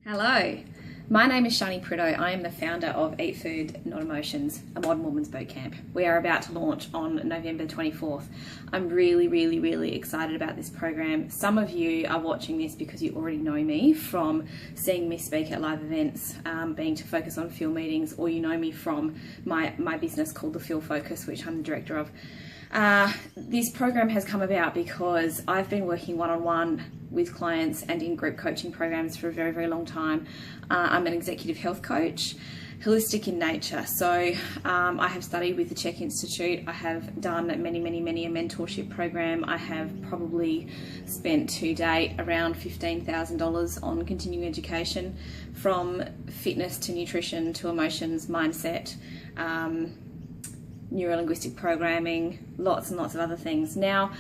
Hello, my name is Shani Prideaux. I am the founder of Eat Food, Not Emotions, a modern woman's bootcamp. We are about to launch on November 24th. I'm really excited about this program. Some of you are watching this because you already know me from seeing me speak at live events, being to focus on Fuel meetings, or you know me from my business called The Fuel Focus, which I'm the director of. This program has come about because I've been working one-on-one with clients and in group coaching programs for a very long time. I'm an executive health coach, holistic in nature. So I have studied with the CHEK Institute. I have done many a mentorship program. I have probably spent to date around $15,000 on continuing education, from fitness to nutrition to emotions, mindset, neuro-linguistic programming, lots and lots of other things. Now,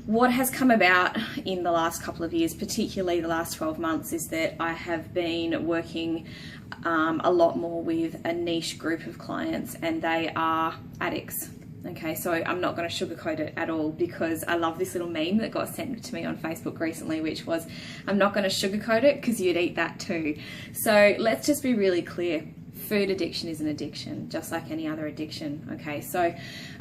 what has come about in the last couple of years, particularly the last 12 months, is that I have been working a lot more with a niche group of clients, and they are addicts. Okay, so I'm not going to sugarcoat it at all, because I love this little meme that got sent to me on Facebook recently, which was, I'm not going to sugarcoat it because you'd eat that too. So let's just be really clear. Food addiction is an addiction, just like any other addiction. Okay, so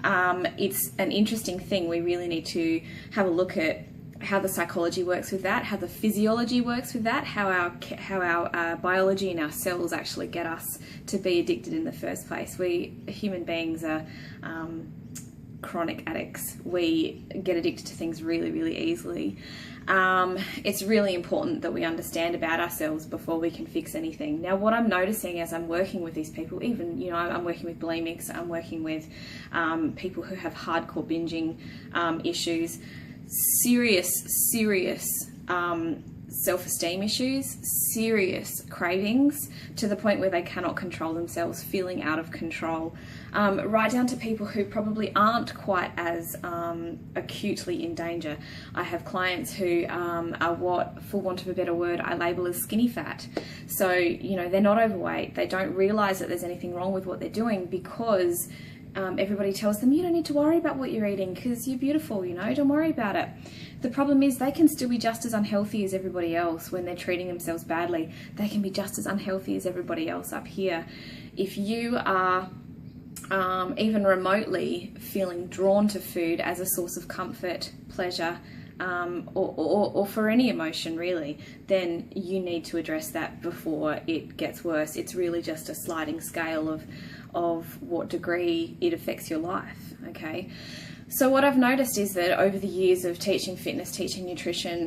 it's an interesting thing. We really need to have a look at how the psychology works with that, how the physiology works with that, how our biology and our cells actually get us to be addicted in the first place. We human beings are chronic addicts. We get addicted to things really easily. It's really important that we understand about ourselves before we can fix anything. Now, what I'm noticing as I'm working with these people, even, I'm working with bulimics, I'm working with people who have hardcore binging issues, serious self-esteem issues, serious cravings to the point where they cannot control themselves, feeling out of control, right down to people who probably aren't quite as acutely in danger. I have clients who are what, for want of a better word, I label as skinny fat. So, they're not overweight. They don't realize that there's anything wrong with what they're doing, because everybody tells them, you don't need to worry about what you're eating because you're beautiful, don't worry about it. The problem is they can still be just as unhealthy as everybody else when they're treating themselves badly. They can be just as unhealthy as everybody else up here. If you are even remotely feeling drawn to food as a source of comfort, pleasure, or for any emotion really, then you need to address that before it gets worse. It's really just a sliding scale of what degree it affects your life, okay? So what I've noticed is that over the years of teaching fitness, teaching nutrition,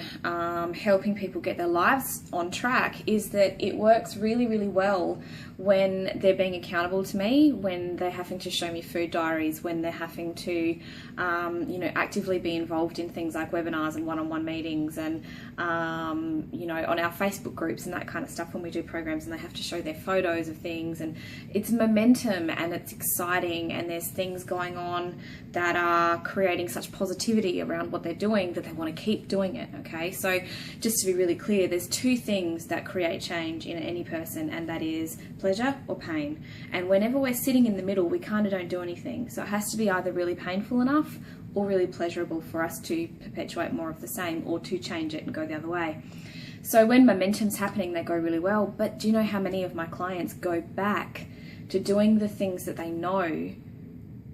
helping people get their lives on track, is that it works really well when they're being accountable to me, when they're having to show me food diaries, when they're having to, actively be involved in things like webinars and one-on-one meetings, and, on our Facebook groups and that kind of stuff when we do programs, and they have to show their photos of things, and it's momentum and it's exciting, and there's things going on that are creating such positivity around what they're doing that they want to keep doing it. Okay, so just to be really clear, there's two things that create change in any person, and that is pleasure or pain. And whenever we're sitting in the middle, we kind of don't do anything. So it has to be either really painful enough or really pleasurable for us to perpetuate more of the same, or to change it and go the other way. So when momentum's happening, they go really well. But do you know how many of my clients go back to doing the things that they know,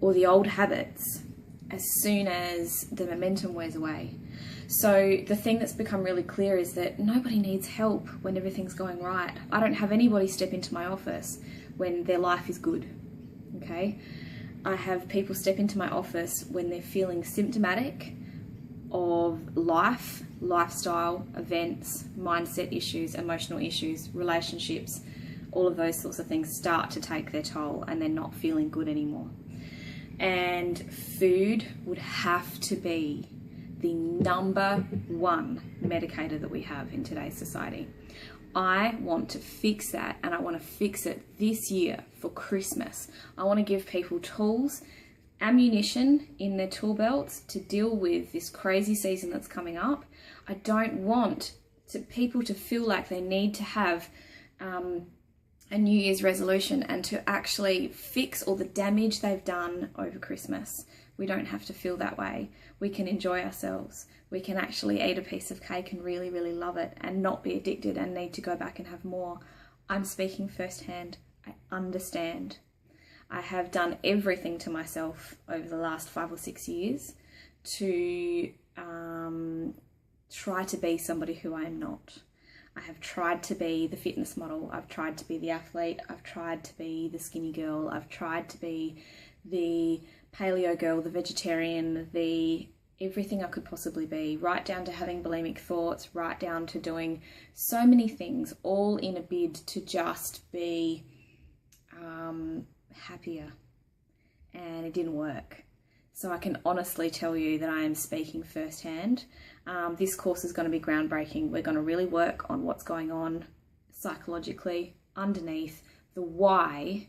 or the old habits, as soon as the momentum wears away? So the thing that's become really clear is that nobody needs help when everything's going right. I don't have anybody step into my office when their life is good, okay? I have people step into my office when they're feeling symptomatic of life, lifestyle, events, mindset issues, emotional issues, relationships, all of those sorts of things start to take their toll and they're not feeling good anymore. And food would have to be the #1 medicator that we have in today's society. I want to fix that, and I want to fix it this year for Christmas. I want to give people tools, ammunition in their tool belts to deal with this crazy season that's coming up. I don't want people to feel like they need to have a New Year's resolution and to actually fix all the damage they've done over Christmas. We don't have to feel that way. We can enjoy ourselves. We can actually eat a piece of cake and really, really love it and not be addicted and need to go back and have more. I'm speaking firsthand. I understand. I have done everything to myself over the last 5 or 6 years to try to be somebody who I am not. I have tried to be the fitness model. I've tried to be the athlete. I've tried to be the skinny girl. I've tried to be the paleo girl, the vegetarian, the everything I could possibly be, right down to having bulimic thoughts, right down to doing so many things, all in a bid to just be happier. And it didn't work. So I can honestly tell you that I am speaking firsthand. This course is going to be groundbreaking. We're going to really work on what's going on psychologically underneath the why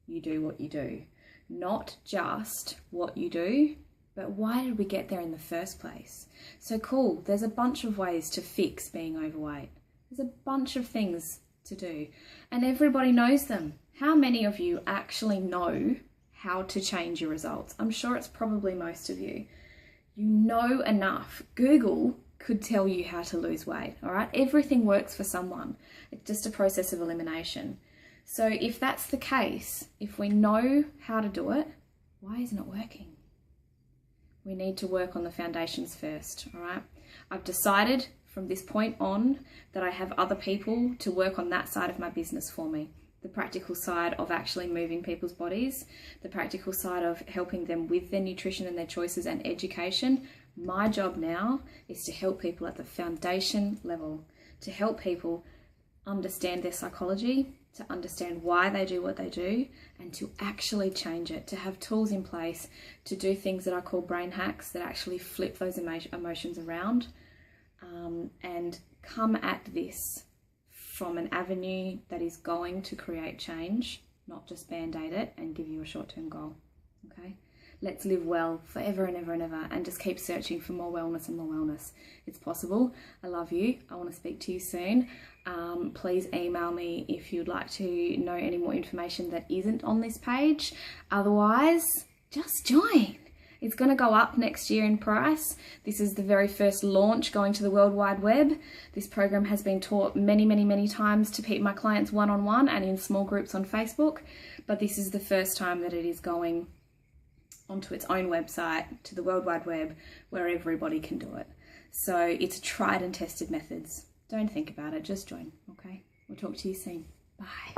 you do what you do. Not just what you do, but why did we get there in the first place? So cool, there's a bunch of ways to fix being overweight. There's a bunch of things to do, and everybody knows them. How many of you actually know how to change your results? I'm sure it's probably most of you. You know enough. Google could tell you how to lose weight, all right? Everything works for someone. It's just a process of elimination. So if that's the case, if we know how to do it, why isn't it working? We need to work on the foundations first, all right? I've decided from this point on that I have other people to work on that side of my business for me. The practical side of actually moving people's bodies, the practical side of helping them with their nutrition and their choices and education. My job now is to help people at the foundation level, to help people understand their psychology, to understand why they do what they do, and to actually change it, to have tools in place to do things that I call brain hacks that actually flip those emotions around, and come at this from an avenue that is going to create change, not just band-aid it and give you a short-term goal, okay? Let's live well forever and ever and ever, and just keep searching for more wellness and more wellness. It's possible. I love you. I want to speak to you soon. Please email me if you'd like to know any more information that isn't on this page. Otherwise, just join. It's going to go up next year in price. This is the very first launch going to the World Wide Web. This program has been taught many, many, many times to my clients one-on-one and in small groups on Facebook, but this is the first time that it is going onto its own website, to the World Wide Web, where everybody can do it. So it's tried and tested methods. Don't think about it, just join, okay? We'll talk to you soon. Bye.